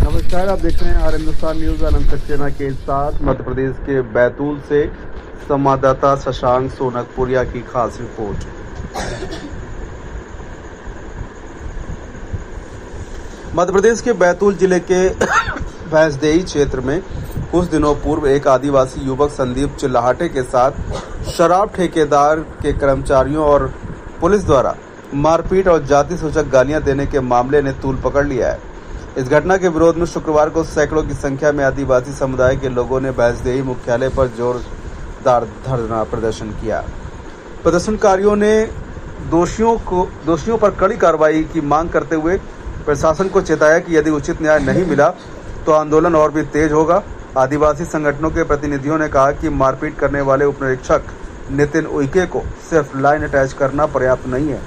नमस्कार, आप देख रहे हैं आर हिंदुस्तान न्यूज। आनंद सक्सेना के साथ मध्य प्रदेश के बैतूल से संवाददाता शशांक सोनकपुरिया की खास रिपोर्ट। मध्य प्रदेश के बैतूल जिले के भैंसदेही क्षेत्र में कुछ दिनों पूर्व एक आदिवासी युवक संदीप चिल्लाहटे के साथ शराब ठेकेदार के कर्मचारियों और पुलिस द्वारा मारपीट और जाति सूचक गालियां देने के मामले ने तूल पकड़ लिया है। इस घटना के विरोध में शुक्रवार को सैकड़ों की संख्या में आदिवासी समुदाय के लोगों ने भैंसदेही मुख्यालय पर जोरदार धरना प्रदर्शन किया। प्रदर्शनकारियों ने दोषियों पर कड़ी कार्रवाई की मांग करते हुए प्रशासन को चेताया कि यदि उचित न्याय नहीं मिला तो आंदोलन और भी तेज होगा। आदिवासी संगठनों के प्रतिनिधियों ने कहा कि मारपीट करने वाले उपनिरीक्षक नितिन उइके को सिर्फ लाइन अटैच करना पर्याप्त नहीं है,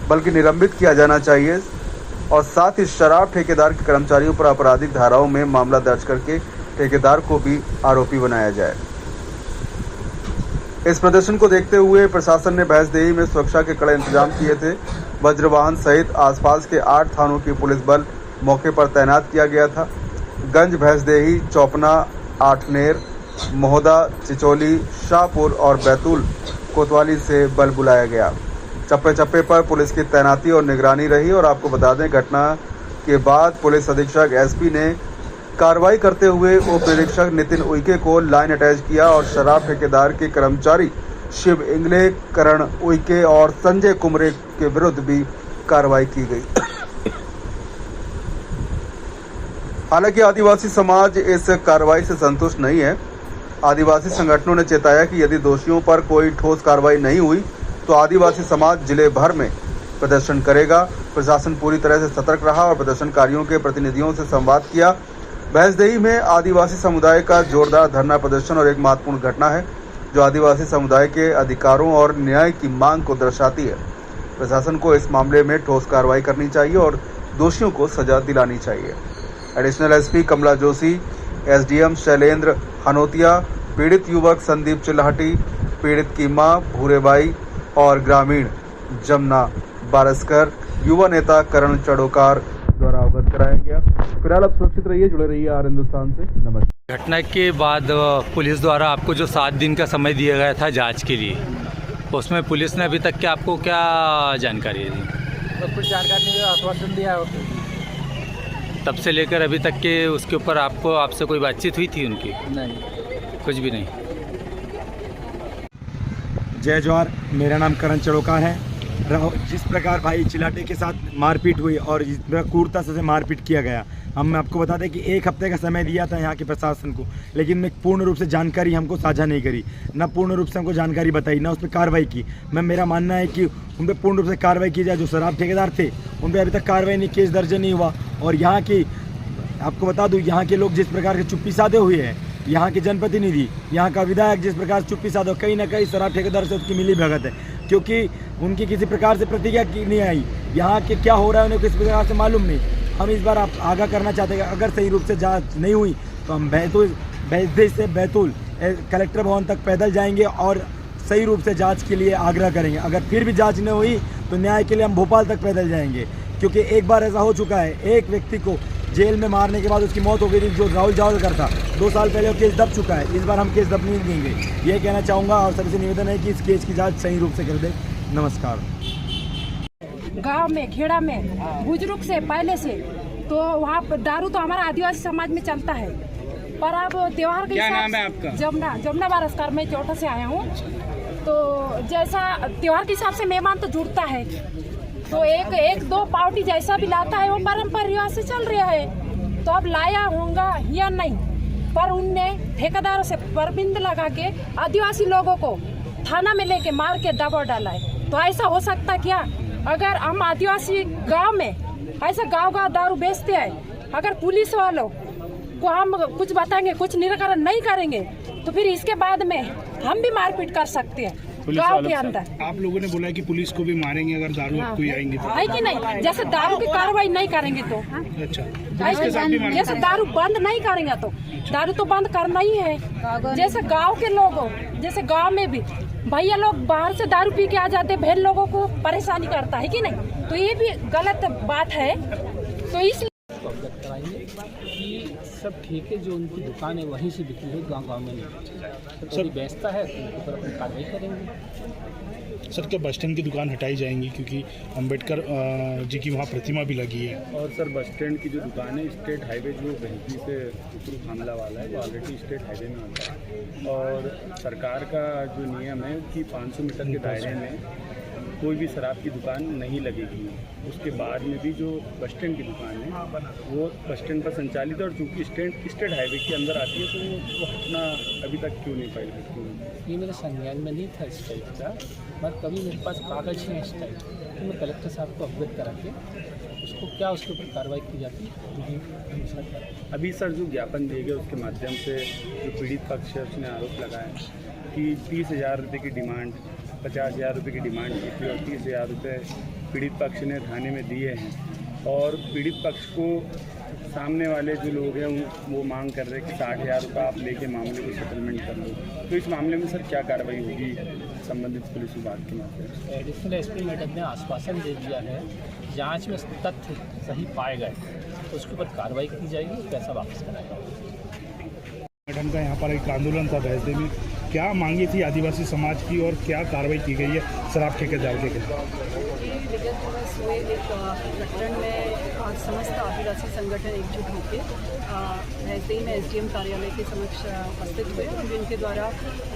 बल्कि निलंबित किया जाना चाहिए और साथ ही शराब ठेकेदार के कर्मचारियों पर आपराधिक धाराओं में मामला दर्ज करके ठेकेदार को भी आरोपी बनाया जाए। इस प्रदर्शन को देखते हुए प्रशासन ने भैंसदेही में सुरक्षा के कड़े इंतजाम किए थे। वज्रवाहन सहित आसपास के 8 थानों की पुलिस बल मौके पर तैनात किया गया था। गंज, भैंसदेही, चौपना, आठनेर, महोदा, चिचोली, शाहपुर और बैतूल कोतवाली से बल बुलाया गया। चप्पे चप्पे पर पुलिस की तैनाती और निगरानी रही और आपको बता दें, घटना के बाद पुलिस अधीक्षक एसपी ने कार्रवाई करते हुए उप निरीक्षक नितिन उइके को लाइन अटैच किया और शराब ठेकेदार के कर्मचारी शिव इंगले, करण उइके और संजय कुमरे के विरुद्ध भी कार्रवाई की गई। हालांकि आदिवासी समाज इस कार्रवाई से संतुष्ट नहीं है। आदिवासी संगठनों ने चेताया कि यदि दोषियों पर कोई ठोस कार्रवाई नहीं हुई तो आदिवासी समाज जिले भर में प्रदर्शन करेगा। प्रशासन पूरी तरह से सतर्क रहा और प्रदर्शनकारियों के प्रतिनिधियों से संवाद किया। भैंसदेही में आदिवासी समुदाय का जोरदार धरना प्रदर्शन और एक महत्वपूर्ण घटना है जो आदिवासी समुदाय के अधिकारों और न्याय की मांग को दर्शाती है। प्रशासन को इस मामले में ठोस कार्रवाई करनी चाहिए और दोषियों को सजा दिलानी चाहिए। एडिशनल एसपी कमला जोशी, एसडीएम शैलेंद्र हनोतिया, पीड़ित युवक संदीप चिल्लाहटी, पीड़ित की मां भूरेबाई और ग्रामीण जमुना बारस्कर, युवा नेता करण चढ़ोकार द्वारा अवगत कराया गया। फिलहाल आप सुरक्षित रहिए, जुड़े रहिए आर हिंदुस्तान से। नमस्कार। घटना के बाद पुलिस द्वारा आपको जो 7 दिन का समय दिया गया था जांच के लिए, उसमें पुलिस ने अभी तक के आपको क्या जानकारी दी? तो कुछ जानकारी नहीं, आश्वासन दिया है। तब से लेकर अभी तक के उसके ऊपर आपसे कोई बातचीत हुई थी उनकी? नहीं, कुछ भी नहीं। जय जवाहर, मेरा नाम करण चढ़ोकार है। जिस प्रकार भाई चिल्लाहटे के साथ मारपीट हुई और जिस प्रकार क्रूरता से मारपीट किया गया, हम आपको बता दें कि 1 हफ्ते का समय दिया था यहाँ के प्रशासन को, लेकिन पूर्ण रूप से जानकारी हमको साझा नहीं करी, न पूर्ण रूप से हमको जानकारी बताई, न उस पर कार्रवाई की। मेरा मानना है कि उन पर पूर्ण रूप से कार्रवाई की जाए। जो शराब ठेकेदार थे उन पर अभी तक कार्रवाई नहीं, केस दर्ज नहीं हुआ। और यहाँ की आपको बता दूँ, यहाँ के लोग जिस प्रकार के चुप्पी साधे हुए हैं, यहाँ के जनप्रतिनिधि, यहाँ का विधायक जिस प्रकार चुप्पी साधो, कहीं ना कहीं शराब ठेकेदार से उसकी मिली भगत है, क्योंकि उनकी किसी प्रकार से प्रतिक्रिया की नहीं आई। यहाँ के क्या हो रहा है उन्हें किसी प्रकार से मालूम नहीं। हम इस बार आप आगाह करना चाहते हैं, अगर सही रूप से जांच नहीं हुई तो हम भैंसदेही से बैतूल कलेक्टर भवन तक पैदल जाएंगे और सही रूप से जांच के लिए आग्रह करेंगे। अगर फिर भी जांच नहीं हुई तो न्याय के लिए हम भोपाल तक पैदल जाएंगे, क्योंकि एक बार ऐसा हो चुका है, एक व्यक्ति को जेल में मारने के बाद उसकी मौत हो गई थी, जो राहुल जावलकर था। 2 साल पहले वो केस दब चुका है। इस बार हम केस दब नहीं देंगे, ये कहना चाहूँगा। और सबसे निवेदन है कि इस केस की जांच सही रूप से कर दे। नमस्कार। गांव में, खेड़ा में बुजुर्ग से पहले से तो वहाँ पर दारू तो हमारा आदिवासी समाज में चलता है, पर अब त्योहार के हिसाब से जमुना बारस्कर में चौथा से आया हूँ। तो जैसा त्योहार के हिसाब से मेहमान तो जुड़ता है, तो एक दो पार्टी जैसा भी लाता है वो परंपरा रिवाज से चल रहा है। तो अब लाया होगा या नहीं, पर उनने ठेकेदारों से परबिंद लगा के आदिवासी लोगों को थाना में लेके मार के दबा डाला है। तो ऐसा हो सकता क्या? अगर हम आदिवासी गांव में ऐसा गांव दारू बेचते हैं, अगर पुलिस वालों को हम कुछ बताएंगे, कुछ निराकरण नहीं करेंगे, तो फिर इसके बाद में हम भी मारपीट कर सकते हैं गांव के अंदर। आप लोगों ने बोला है कि पुलिस को भी मारेंगे अगर दारू कोई आएंगे तो, है कि नहीं? जैसे दारू की कार्रवाई नहीं करेंगे तो अच्छा, जैसे दारू बंद नहीं करेंगे तो दारू तो बंद करना ही है। जैसे गांव के लोगों, जैसे गांव में भी भैया लोग बाहर से दारू पी के आ जाते, बहन लोगों को परेशानी करता है कि नहीं? तो ये भी गलत बात है। तो इसलिए एक बात कि सब ठेके जो उनकी दुकान है वहीं से बिक्री है, गांव में नहीं। तो बेचता है तो उनके ऊपर अपन कार्रवाई करेंगे। सर क्या बस स्टैंड की दुकान हटाई जाएंगी क्योंकि अंबेडकर जी की वहाँ प्रतिमा भी लगी है? और सर बस स्टैंड की जो दुकान है स्टेट हाईवे जो बहती से उपरू खामला वाला है वो ऑलरेडी स्टेट हाईवे में आता है और सरकार का जो नियम है कि 500 मीटर के दायरे में कोई भी शराब की दुकान नहीं लगेगी। उसके बाद में भी जो बस स्टैंड की दुकान है वो बस स्टैंड पर संचालित है और चूँकि स्टेट हाईवे के अंदर आती है तो वो हटना अभी तक क्यों नहीं पाई क्यों? ये मेरे संज्ञान में नहीं था इस टाइप का, पर कभी मेरे पास कागज़ है इस टाइप तो मैं कलेक्टर साहब को अवगत करा के उसको क्या उसके ऊपर कार्रवाई की जाती है। अभी सर जो ज्ञापन दिए गए उसके माध्यम से जो पीड़ित पक्ष है उसने आरोप लगाया कि 30,000 रुपये की डिमांड, 50,000 रुपये की डिमांड की थी और 30,000 रुपये पीड़ित पक्ष ने थाने में दिए हैं और पीड़ित पक्ष को सामने वाले जो लोग हैं वो मांग कर रहे हैं कि 60,000 रुपये आप लेके मामले को सेटलमेंट कर लो। तो इस मामले में सर क्या कार्रवाई होगी संबंधित पुलिस विभाग के माध्यम से? एडिशनल एसपी मैडम ने आश्वासन दे दिया है, जांच में तथ्य सही पाए गए तो उसके ऊपर कार्रवाई की जाएगी, पैसा वापस कराएगा। मैडम का यहाँ पर एक आंदोलन था भैंसदेई में, क्या मांगी थी आदिवासी समाज की और क्या कार्रवाई की गई है शराब ठेकेदार के खिलाफ? विगत दिवस हुए एक प्रकरण में आज समस्त आदिवासी संगठन एकजुट होकर भैंसदेई में एसडीएम कार्यालय के समक्ष उपस्थित हुए और जिनके द्वारा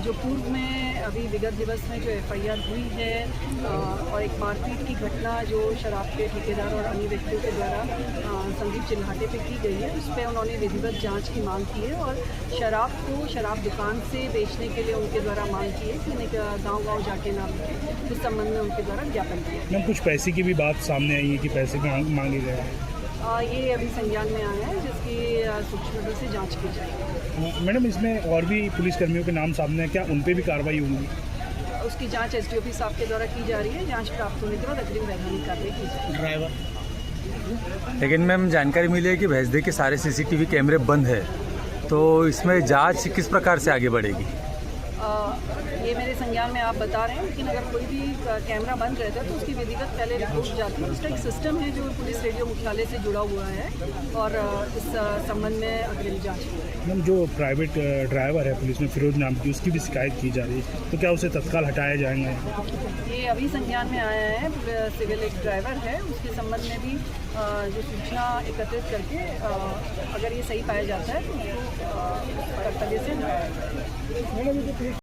जो पूर्व में अभी विगत दिवस में जो एफआईआर हुई है और एक मारपीट की घटना जो शराब के ठेकेदार और अन्य व्यक्तियों के द्वारा संदीप चिल्हाटे पे की गई है, उस पर उन्होंने विधिवत जांच की मांग की है और शराब को शराब दुकान से बेचने के लिए उनके द्वारा मांग की है कि उन्हें गाँव जाके ना बिके। इस संबंध में उनके द्वारा ज्ञापन किया। मैम कुछ पैसे की भी बात सामने आई है कि पैसे मांगे गए हैं? ये अभी संज्ञान में आया है जिसकी सूक्ष्म रूप से जांच की जाएगी। मैडम इसमें और भी पुलिसकर्मियों के नाम सामने हैं, क्या उन पे भी कार्रवाई होगी? उसकी जांच एसडीओपी साहब के द्वारा की जा रही है। जांच प्राप्त होने के बाद अग्रिम वैधानिक कार्रवाई की जाएगी। ड्राइवर लेकिन मैम जानकारी मिली है कि भैंसदेई के सारे सीसीटीवी कैमरे बंद है, तो इसमें जांच किस प्रकार से आगे बढ़ेगी? ये मेरे संज्ञान में आप बता रहे हैं, लेकिन अगर कोई भी कैमरा बंद रहता है तो उसकी विधिवत पहले रिपोर्ट जाती है। उसका एक सिस्टम है जो पुलिस रेडियो मुख्यालय से जुड़ा हुआ है और इस संबंध में अग्रिम जांच की जाएगी। मैम जो प्राइवेट ड्राइवर है पुलिस में फिरोज नाम की, उसकी भी शिकायत की जा रही है, तो क्या उसे तत्काल हटाया जाएंगे? ये अभी संज्ञान में आया है। सिविल एक ड्राइवर है, उसके संबंध में भी जो सूचना एकत्रित करके अगर ये सही पाया जाता है तो उसको कर्तव्य से हटाया जाएगा।